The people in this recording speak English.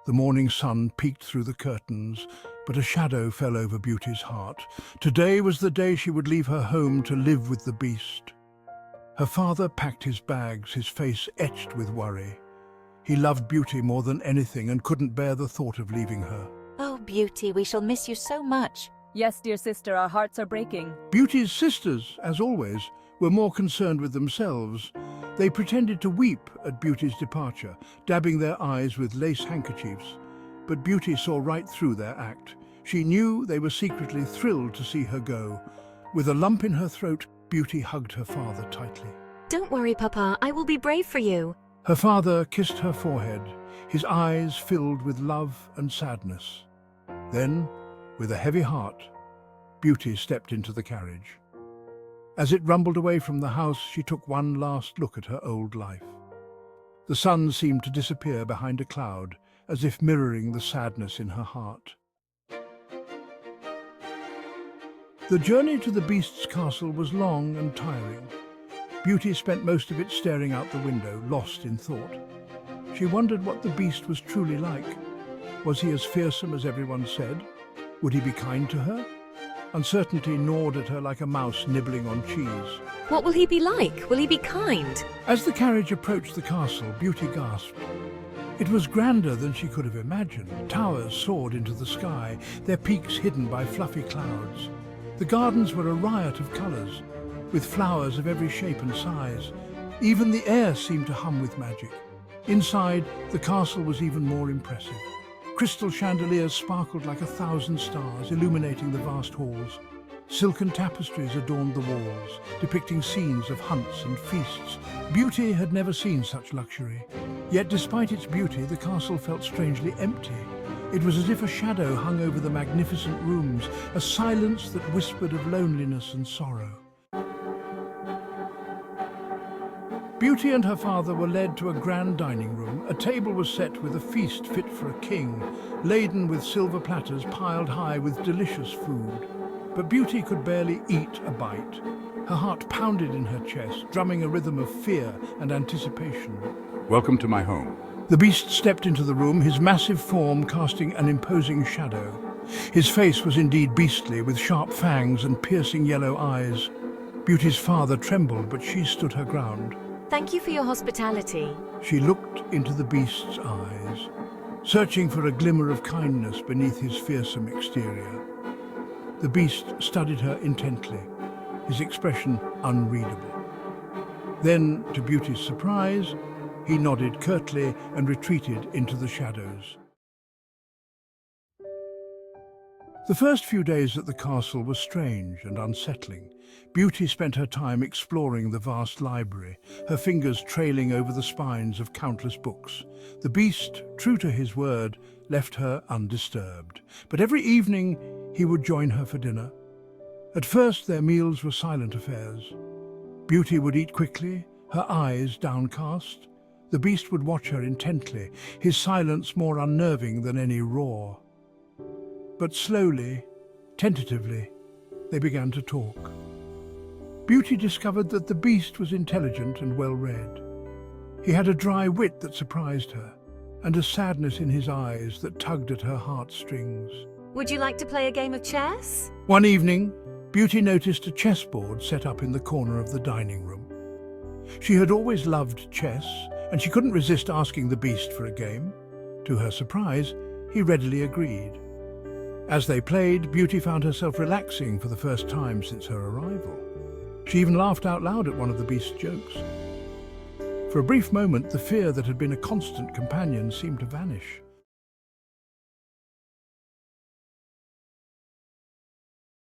The morning sun peeked through the curtains, but a shadow fell over Beauty's heart. Today was the day she would leave her home to live with the beast. Her father packed his bags, his face etched with worry. He loved Beauty more than anything and couldn't bear the thought of leaving her. Oh, Beauty, we shall miss you so much. Yes, dear sister, our hearts are breaking. Beauty's sisters, as always, were more concerned with themselves. They pretended to weep at Beauty's departure, dabbing their eyes with lace handkerchiefs. But Beauty saw right through their act. She knew they were secretly thrilled to see her go. With a lump in her throat, Beauty hugged her father tightly. Don't worry, Papa, I will be brave for you. Her father kissed her forehead, his eyes filled with love and sadness. Then, with a heavy heart, Beauty stepped into the carriage. As it rumbled away from the house, she took one last look at her old life. The sun seemed to disappear behind a cloud, as if mirroring the sadness in her heart. The journey to the beast's castle was long and tiring. Beauty spent most of it staring out the window, lost in thought. She wondered what the beast was truly like. Was he as fearsome as everyone said? Would he be kind to her? Uncertainty gnawed at her like a mouse nibbling on cheese. What will he be like? Will he be kind? As the carriage approached the castle, Beauty gasped. It was grander than she could have imagined. Towers soared into the sky, their peaks hidden by fluffy clouds. The gardens were a riot of colours, with flowers of every shape and size. Even the air seemed to hum with magic. Inside, the castle was even more impressive. Crystal chandeliers sparkled like 1,000 stars, illuminating the vast halls. Silken tapestries adorned the walls, depicting scenes of hunts and feasts. Beauty had never seen such luxury. Yet despite its beauty, the castle felt strangely empty. It was as if a shadow hung over the magnificent rooms, a silence that whispered of loneliness and sorrow. Beauty and her father were led to a grand dining room. A table was set with a feast fit for a king, laden with silver platters piled high with delicious food. But Beauty could barely eat a bite. Her heart pounded in her chest, drumming a rhythm of fear and anticipation. Welcome to my home. The beast stepped into the room, his massive form casting an imposing shadow. His face was indeed beastly, with sharp fangs and piercing yellow eyes. Beauty's father trembled, but she stood her ground. Thank you for your hospitality. She looked into the beast's eyes, searching for a glimmer of kindness beneath his fearsome exterior. The beast studied her intently, his expression unreadable. Then, to Beauty's surprise, he nodded curtly and retreated into the shadows. The first few days at the castle were strange and unsettling. Beauty spent her time exploring the vast library, her fingers trailing over the spines of countless books. The beast, true to his word, left her undisturbed. But every evening he would join her for dinner. At first their meals were silent affairs. Beauty would eat quickly, her eyes downcast. The beast would watch her intently, his silence more unnerving than any roar. But slowly, tentatively, they began to talk. Beauty discovered that the beast was intelligent and well-read. He had a dry wit that surprised her, and a sadness in his eyes that tugged at her heartstrings. Would you like to play a game of chess? One evening, Beauty noticed a chessboard set up in the corner of the dining room. She had always loved chess, and she couldn't resist asking the beast for a game. To her surprise, he readily agreed. As they played, Beauty found herself relaxing for the first time since her arrival. She even laughed out loud at one of the beast's jokes. For a brief moment, the fear that had been a constant companion seemed to vanish.